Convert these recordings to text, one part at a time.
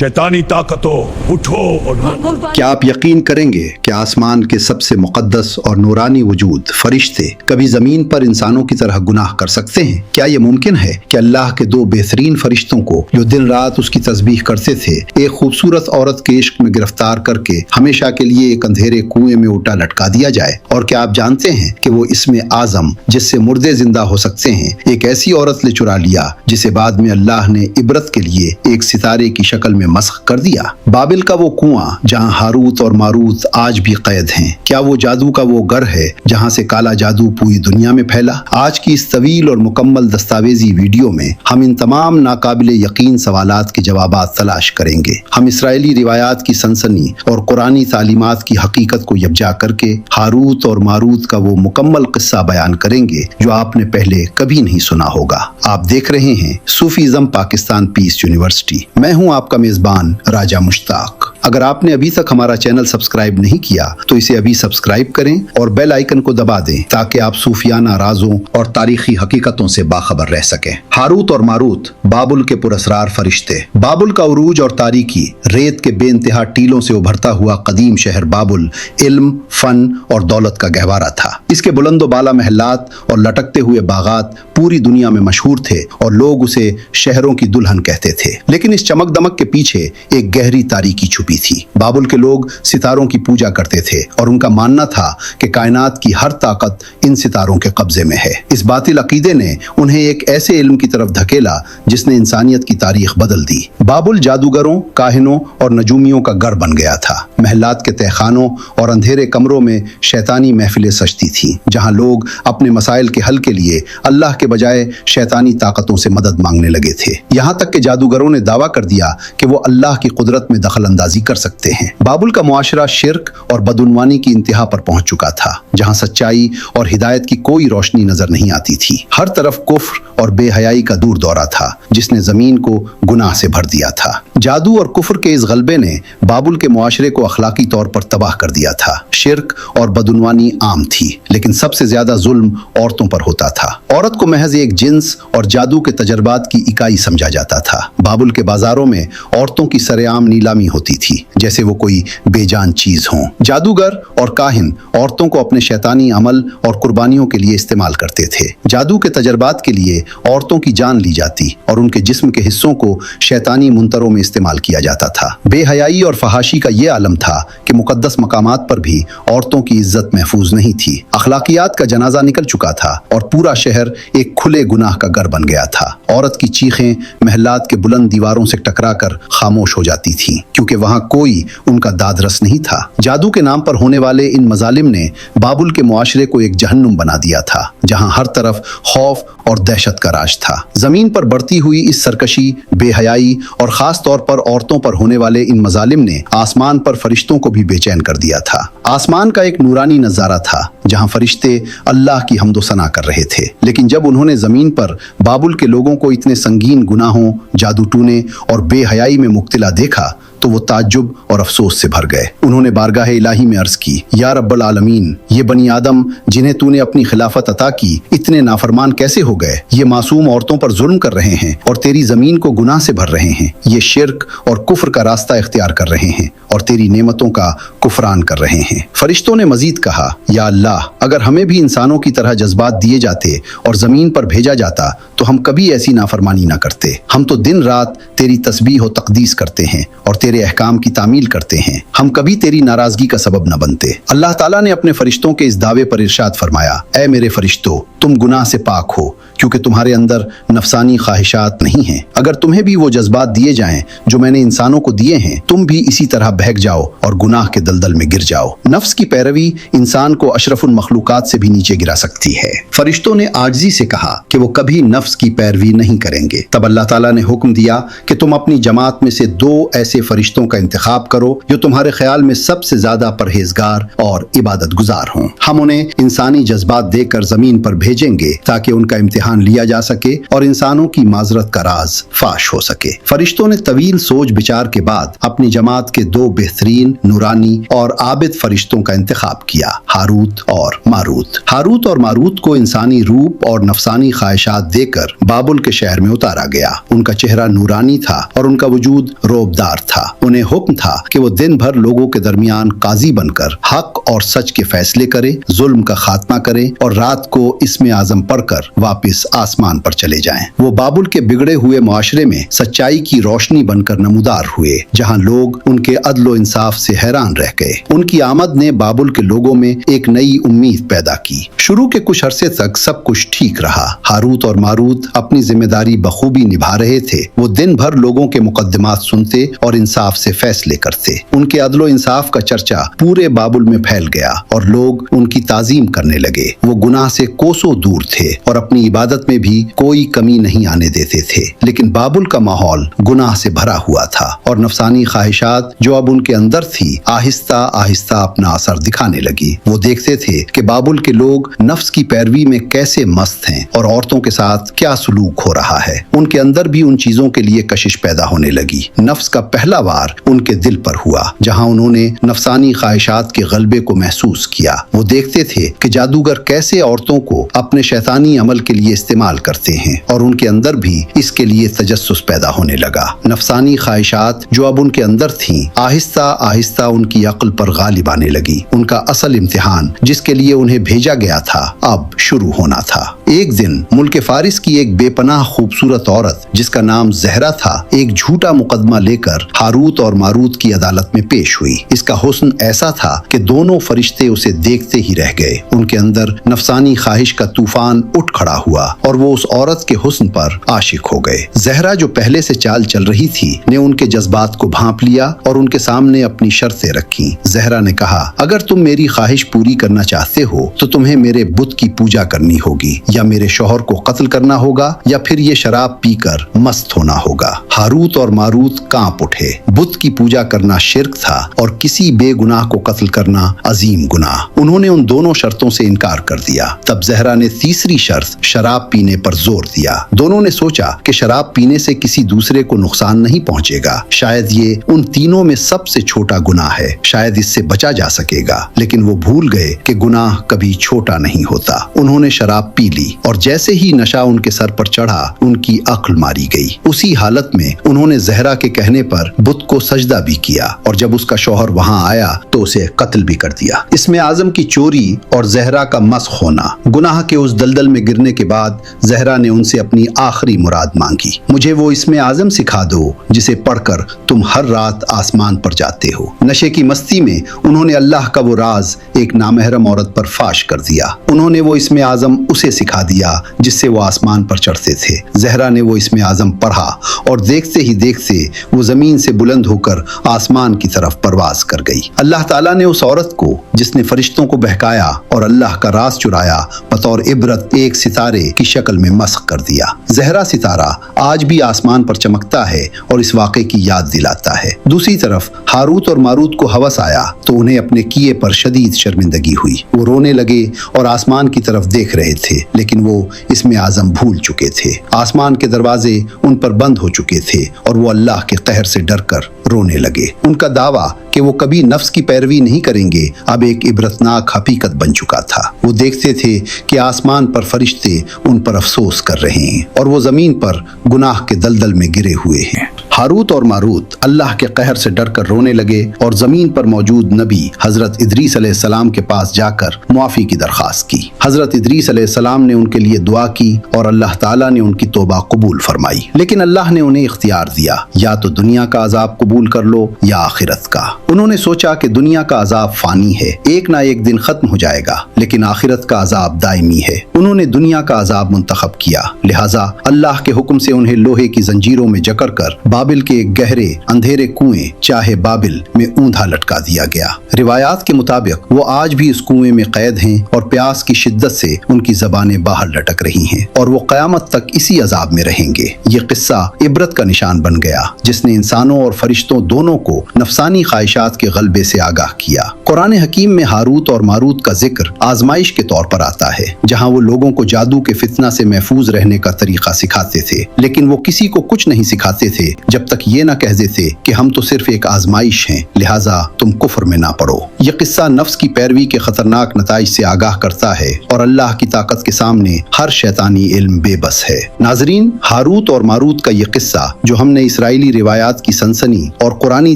शैतानी ताकतों उठो और क्या आप यकीन करेंगे कि आसमान के सबसे मुक़द्दस और नूरानी वजूद फरिश्ते कभी ज़मीन पर इंसानों की तरह गुनाह कर सकते हैं? क्या ये मुमकिन है कि अल्लाह के दो बेहतरीन फरिश्तों को जो दिन रात उसकी तस्बीह करते थे एक खूबसूरत औरत के इश्क में गिरफ्तार करके हमेशा के लिए एक अंधेरे कुएं में उल्टा लटका दिया जाए? और क्या आप जानते हैं कि वो इसमें आज़म जिससे मुर्दे जिंदा हो सकते हैं एक ऐसी औरत ले चुरा लिया जिसे बाद में अल्लाह ने इबरत के लिए एक सितारे की शक्ल में मस्ख कर दिया? बाबिल का वो कुआं जहां हारूत और मारूत आज भी कैद हैं, क्या वो जादू का वो घर है जहां से काला जादू पूरी दुनिया में फैला? आज की इस तवील और मुकम्मल दस्तावेजी वीडियो में हम इन तमाम नाकाबिले यकीन सवालात के जवाबात तलाश करेंगे। हम इसराइली रिवायात की सनसनी और कुरानी तालीमात की हकीकत को यकजा करके हारूत और मारूत का वो मुकम्मल किस्सा बयान करेंगे जो आपने पहले कभी नहीं सुना होगा। आप देख रहे हैं सूफीज़म पाकिस्तान पीस यूनिवर्सिटी। मैं हूं आपका मेजबान राजा मुश्ताक। अगर आपने अभी तक हमारा चैनल सब्सक्राइब नहीं किया तो इसे अभी सब्सक्राइब करें और बेल आइकन को दबा दें ताकि आप सूफियाना राजों और तारीखी हकीकतों से बाखबर रह सकें। हारूत और मारूत बाबुल के पुरस्रार फरिश्ते। बाबुल का उरूज और तारीकी रेत के बेइंतहा टीलों से उभरता हुआ कदीम शहर बाबुल इल्म, फन और दौलत का गहवारा था। इसके बुलंदो बाला महलात और लटकते हुए बागात पूरी दुनिया में मशहूर थे और लोग उसे शहरों की दुल्हन कहते थे। लेकिन इस चमक दमक के पीछे एक गहरी तारीकी छुपी थी। बाबुल के लोग सितारों की पूजा करते थे और उनका मानना था कि कायनात की हर ताकत इन सितारों के कब्जे में है। इस बातिल अकीदे ने उन्हें एक ऐसे इल्म की तरफ धकेला जिसने इंसानियत की तारीख बदल दी। बाबुल जादूगरों, काहिनों और नजूमियों का घर बन गया था। महलात के तहखानों और अंधेरे कमरों में शैतानी महफिलें सजती थीं, जहां लोग अपने मसाइल के हल के लिए अल्लाह के बजाय शैतानी ताकतों से मदद मांगने लगे थे। यहाँ तक कि जादूगरों ने दावा कर दिया कि वो अल्लाह की कुदरत में दखल अंदाजी कर सकते हैं। बाबुल का मुआशरा शिर्क और बदउनवानी की इंतहा पर पहुंच चुका था, जहां सच्चाई और हिदायत की कोई रोशनी नजर नहीं आती थी। हर तरफ कुफ्र और बेहयाई का दूर दौरा था जिसने जमीन को गुनाह से भर दिया था। जादू और कुफ्र के इस गलबे ने बाबुल के मुआशरे को अखलाकी तौर पर तबाह कर दिया था। शिर्क और बदउनवानी आम थी, लेकिन सबसे ज्यादा जुल्म औरतों पर होता था। औरत को महज एक जिन्स और जादू के तजर्बात की इकाई समझा जाता था। बाबुल के बाजारों में औरतों की सरेआम नीलामी होती थी जैसे वो कोई बेजान चीज हो। जादूगर और काहिन औरतों को अपने शैतानी अमल और कुर्बानियों के लिए इस्तेमाल करते थे। जादू के तजर्बात के लिए औरतों की जान ली जाती और उनके जिस्म के हिस्सों को शैतानी मुंतरों में इस्तेमाल किया जाता था। बेहयाई और फहाशी का ये आलम था कि मुकद्दस मकामात पर भी औरतों की इज्जत महफूज नहीं थी। अखलाकियात का जनाजा निकल चुका था और पूरा शहर एक खुले गुनाह का घर बन गया था। औरत की चीखें महलात के बुलंद दीवारों से टकराकर खामोश हो जाती थीं, क्योंकि वहां कोई उनका दादरस नहीं था। जादू के नाम पर होने वाले इन मजालिम ने बाबुल के मुआशरे को एक जहन्नुम बना दिया था, जहां हर तरफ खौफ और दहशत का राज था। जमीन पर बढ़ती हुई इस सरकशी, बेहयाई और खास तौर पर औरतों पर होने वाले इन मजालिम ने आसमान पर फरिश्तों को भी बेचैन कर दिया था। आसमान का एक नूरानी नजारा था जहां फरिश्ते अल्लाह की हम्दो सना कर रहे थे। लेकिन जब उन्होंने जमीन पर बाबुल के लोगों को इतने संगीन गुनाहों, जादू टूने और बेहयाई में मुब्तला देखा तो वो ताज्जुब और अफसोस से भर गए। उन्होंने बारगाह इलाही में अर्ज की, या रब्बल आलमीन, ये बनी आदम जिन्हें तूने अपनी खिलाफत अता की इतने नाफरमान कैसे हो गए? ये मासूम औरतों पर जुल्म कर रहे हैं और तेरी जमीन को गुनाह से भर रहे हैं। ये शिर्क और कुफ्र का रास्ता इख्तियार कर रहे हैं और तेरी नेमतों का कुफरान कर रहे हैं। फरिश्तों ने मजीद कहा, या अल्लाह, अगर हमें भी इंसानों की तरह जज्बात दिए जाते और जमीन पर भेजा जाता तो हम कभी ऐसी नाफरमानी ना करते। हम तो दिन रात तेरी तस्बीह और तकदीस करते हैं और तेरे अहकाम की तामील करते हैं। हम कभी तेरी नाराजगी का सबब न बनते। अल्लाह ताला ने अपने फरिश्तों के इस दावे पर इरशाद फरमाया, ऐ मेरे फरिश्तों, तुम गुनाह से पाक हो क्योंकि तुम्हारे अंदर नफसानी ख्वाहिशात नहीं हैं। अगर तुम्हें भी वो जज्बात दिए जाएं जो मैंने इंसानों को दिए हैं, तुम भी इसी तरह बहक जाओ और गुनाह के दलदल में गिर जाओ। नफ्स की पैरवी इंसान को अशरफुल मखलूकात से भी नीचे गिरा सकती है। फरिश्तों ने आजिज़ी से कहा कि वो कभी नफ्स की पैरवी नहीं करेंगे। तब अल्लाह ताला ने हुक्म दिया कि तुम अपनी जमात में से 2 ऐसे फरिश्तों का इंतखाब करो जो तुम्हारे ख्याल में सबसे ज्यादा परहेजगार और इबादत गुजार हों। हम उन्हें इंसानी जज्बात देकर जमीन पर भेजेंगे ताकि उनका इम्तिहान امتحان لیا جا سکے اور انسانوں کی معذرت کا راز فاش ہو سکے۔ فرشتوں نے طویل سوچ بچار کے بعد اپنی جماعت کے دو بہترین نورانی اور عابد فرشتوں کا انتخاب کیا، ہاروت اور ماروت۔ ہاروت اور ماروت کو انسانی روپ اور نفسانی خواہشات دے کر بابل کے شہر میں اتارا گیا۔ ان کا چہرہ نورانی تھا اور ان کا وجود روبدار تھا۔ انہیں حکم تھا کہ وہ دن بھر لوگوں کے درمیان قاضی بن کر حق اور سچ کے فیصلے کرے، ظلم کا خاتمہ کرے اور رات کو اسم اعظم پڑھ کر واپس آسمان پر چلے جائیں۔ وہ بابل کے بگڑے ہوئے معاشرے میں سچائی کی روشنی بن کر نمودار ہوئے، جہاں لوگ ان کے عدل و انصاف سے حیران رہ گئے۔ ان کی آمد نے بابل کے لوگوں میں ایک نئی امید پیدا کی۔ شروع کے کچھ عرصے تک سب کچھ ٹھیک رہا۔ ہاروت اور ماروت اپنی ذمہ داری بخوبی نبھا رہے تھے۔ وہ دن بھر لوگوں کے مقدمات سنتے اور انصاف سے فیصلے کرتے۔ ان کے عدل و انصاف کا چرچا پورے بابل میں پھیل گیا اور لوگ ان کی تعظیم کرنے لگے۔ وہ گناہ سے کوسوں دور تھے اور اپنی عبادت میں بھی کوئی کمی نہیں آنے دیتے تھے، لیکن بابل کا ماحول گناہ سے بھرا ہوا تھا اور نفسانی خواہشات جو اب ان کے اندر تھی آہستہ آہستہ اپنا اثر دکھانے لگی۔ وہ دیکھتے تھے کہ بابل کے لوگ نفس کی پیروی میں کیسے مست ہیں اور عورتوں کے ساتھ کیا سلوک ہو رہا ہے۔ ان کے اندر بھی ان چیزوں کے لیے کشش پیدا ہونے لگی۔ نفس کا پہلا وار ان کے دل پر ہوا، جہاں انہوں نے نفسانی خواہشات کے غلبے کو محسوس کیا۔ وہ دیکھتے تھے کہ جادوگر کیسے عورتوں کو اپنے شیطانی عمل کے لیے استعمال کرتے ہیں اور ان کے اندر بھی اس کے لیے تجسس پیدا ہونے لگا۔ نفسانی خواہشات جو اب ان کے اندر تھیں آہستہ آہستہ ان کی عقل پر غالب آنے لگی۔ ان کا اصل امتحان جس کے لیے انہیں بھیجا گیا تھا اب شروع ہونا تھا۔ ایک دن ملک فارس کی ایک بے پناہ خوبصورت عورت جس کا نام زہرا تھا ایک جھوٹا مقدمہ لے کر ہاروت اور ماروت کی عدالت میں پیش ہوئی۔ اس کا حسن ایسا تھا کہ دونوں فرشتے اسے دیکھتے ہی رہ گئے۔ ان کے اندر نفسانی خواہش کا طوفان اٹھ کھڑا ہوا اور وہ اس عورت کے حسن پر عاشق ہو گئے۔ زہرا جو پہلے سے چال چل رہی تھی نے ان کے جذبات کو بھانپ لیا اور ان کے سامنے اپنی شرطیں رکھی۔ زہرا نے کہا، اگر تم میری خواہش پوری کرنا چاہتے ہو تو تمہیں میرے بت کی پوجا کرنی ہوگی، یا میرے شوہر کو قتل کرنا ہوگا، یا پھر یہ شراب پی کر مست ہونا ہوگا۔ ہاروت اور ماروت کانپ اٹھے۔ بت کی پوجا کرنا شرک تھا اور کسی بے گناہ کو قتل کرنا عظیم گناہ۔ انہوں نے ان دونوں شرطوں سے انکار کر دیا۔ تب زہرا نے تیسری شرط شراب پینے پر زور دیا۔ دونوں نے سوچا کہ شراب پینے سے کسی دوسرے کو نقصان نہیں پہنچے گا، شاید یہ ان تینوں میں سب سے چھوٹا گناہ ہے، شاید اس سے بچا جا سکے گا۔ لیکن وہ بھول گئے کہ گناہ کبھی چھوٹا نہیں ہوتا۔ انہوں نے شراب پی لی اور جیسے ہی نشہ ان کے سر پر چڑھا ان کی عقل ماری گئی۔ اسی حالت میں انہوں نے زہرا کے کہنے پر بت کو سجدہ بھی کیا اور جب اس کا شوہر وہاں آیا تو اسے قتل بھی کر دیا۔ اسم اعظم کی چوری اور زہرا کا مسخ ہونا۔ گناہ کے اس دلدل میں گرنے کے بعد زہرا نے ان سے اپنی آخری مراد مانگی، مجھے وہ اسم اعظم سکھا دو جسے پڑھ کر تم ہر رات آسمان پر جاتے ہو۔ نشے کی مستی میں انہوں نے اللہ کا وہ راز ایک نامحرم عورت پر فاش کر دیا۔ انہوں نے وہ اسم اعظم اسے سکھا دیا جس سے وہ آسمان پر چڑھتے تھے۔ زہرا نے وہ اسم اعظم پڑھا اور دیکھتے ہی دیکھتے وہ زمین سے بلند ہو کر آسمان کی طرف پرواز کر گئی۔ اللہ تعالیٰ نے اس عورت کو جس نے فرشتوں کو بہکایا اور اللہ کا راز چرایا بطور عبرت ایک ستارے کی شکل میں مسخ کر دیا۔ زہرا ستارہ آج بھی آسمان پر چمکتا ہے اور اس واقعے کی یاد دلاتا ہے۔ دوسری طرف ہاروت اور ماروت کو ہوس آیا تو انہیں اپنے کیے پر شدید شرمندگی ہوئی۔ وہ رونے لگے اور آسمان کی طرف دیکھ رہے تھے، لیکن وہ اسم اعظم بھول چکے تھے۔ آسمان کے دروازے ان پر بند ہو چکے تھے اور وہ اللہ کے قہر سے ڈر کر رونے لگے۔ ان کا دعویٰ کہ وہ کبھی نفس کی پیروی نہیں کریں گے اب ایک عبرتناک حقیقت بن چکا تھا۔ وہ دیکھتے تھے کہ آسمان پر فرشتے ان پر افسوس کر رہے ہیں اور وہ زمین پر گناہ کے دلدل میں گرے ہوئے ہیں۔ ہاروت اور ماروت اللہ کے قہر سے ڈر کر رونے لگے اور زمین پر موجود نبی حضرت ادریس علیہ السلام کے پاس جا کر معافی کی درخواست کی۔ حضرت ادریس علیہ السلام نے ان کے لیے دعا کی اور اللہ تعالیٰ نے ان کی توبہ قبول فرمائی، لیکن اللہ نے انہیں اختیار دیا، یا تو دنیا کا عذاب قبول کر لو یا آخرت کا۔ انہوں نے سوچا کہ دنیا کا عذاب فانی ہے، ایک نہ ایک دن ختم ہو جائے گا، لیکن آخرت کا عذاب دائمی ہے۔ انہوں نے دنیا کا عذاب منتخب کیا، لہٰذا اللہ کے حکم سے انہیں لوہے کی زنجیروں میں جکڑ کر بابل बाबिल के एक गहरे अंधेरे कुएं चाहे बाबिल में ऊंधा लटका दिया गया। रिवायात के मुताबिक वो आज भी उस कुएं में कैद हैं और प्यास की शिद्दत से उनकी जबानें बाहर लटक रही हैं और वो क़यामत तक इसी अजाब में रहेंगे। ये किस्सा इबरत का निशान बन गया जिसने इंसानों और फरिश्तों दोनों को नफसानी ख्वाहिशात के गलबे से आगाह किया। कुरान हकीम में हारूत और मारूत का जिक्र आजमाइश के तौर पर आता है, जहाँ वो लोगों को जादू के फितना से महफूज रहने का तरीका सिखाते थे, लेकिन वो किसी को कुछ नहीं सिखाते थे जब तक ये ना कह देते कि हम तो सिर्फ एक आजमाइश हैं, लिहाजा तुम कुफ्र में ना पड़ो। ये किस्सा नफ्स की पैरवी के खतरनाक नताइज से आगाह करता है और अल्लाह की ताकत के सामने हर शैतानी इल्म बेबस है। नाजरीन, हारूत और मारूत का ये किस्सा जो हमने इसराइली रिवायात की सनसनी और कुरानी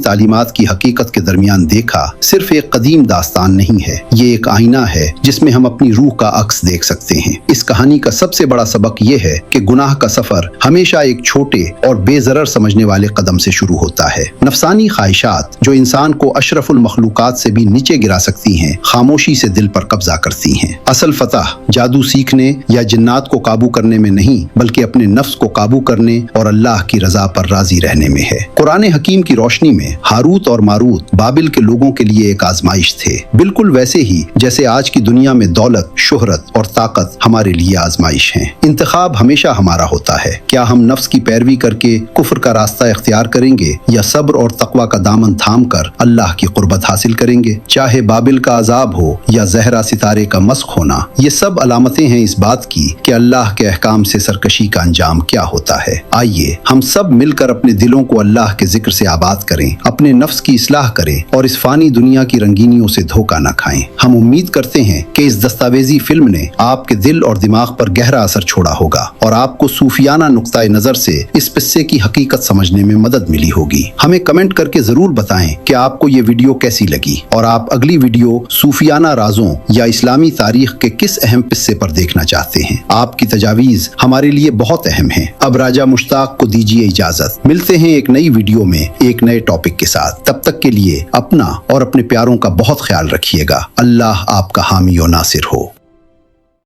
तालीमात की हकीकत के दरमियान देखा, सिर्फ एक कदीम दास्तान नहीं है, ये एक आईना है जिसमें हम अपनी रूह का अक्स देख सकते हैं। इस कहानी का सबसे बड़ा सबक ये है कि गुनाह का सफर हमेशा एक छोटे और बेजरर समझने वाले कदम से शुरू होता है। नफसानी ख्वाहिशात जो इंसान को अशरफुल मखलूकात से भी नीचे गिरा सकती हैं, खामोशी से दिल पर कब्जा करती हैं। असल फतह जादू सीखने या जिन्नात को काबू करने में नहीं, बल्कि अपने नफ्स को काबू करने और अल्लाह की रजा पर राजी रहने में है। कुरान हकीम की रोशनी में हारूत और मारूत बाबिल के लोगों के लिए एक आजमाइश थे, बिल्कुल वैसे ही जैसे आज की दुनिया में दौलत, शोहरत और ताकत हमारे लिए आजमाइश हैं। इंतखाब हमेशा हमारा होता है, क्या हम नफ्स की पैरवी करके कुफ्र का रास्ता इख्तियार करेंगे या सब्र और तकवा का दामन थाम कर अल्लाह की कुर्बत हासिल करेंगे। चाहे बाबिल का अजाब हो या जहरा सितारे का मस्क होना, ये सब अलामतें हैं इस बात की कि अल्लाह के अहकाम से सरकशी का अंजाम क्या होता है। आइए हम सब मिलकर अपने दिलों को अल्लाह के जिक्र से आबाद करें, अपने नफ्स की इस्लाह करें और इस फानी दुनिया की रंगीनियों से धोखा न खाएं। हम उम्मीद करते हैं कि इस दस्तावेजी फिल्म ने आपके दिल और दिमाग पर गहरा असर छोड़ा होगा और आपको सूफियाना नुक्ताए नजर से इस किस्से की हकीकत समझने में मदद मिली होगी। हमें कमेंट करके जरूर बताएं कि आपको ये वीडियो कैसी लगी और आप अगली वीडियो सूफियाना राजों या इस्लामी तारीख के किस अहम किस्से पर देखना चाहते हैं। आपकी तजावीज हमारे लिए बहुत अहम है। अब राजा मुश्ताक को दीजिए इजाजत, मिलते हैं एक नई वीडियो में एक नए टॉपिक के साथ। तब तक के लिए अपना और अपने प्यारों का बहुत ख्याल रखिएगा। अल्लाह आपका हामी और नासिर हो।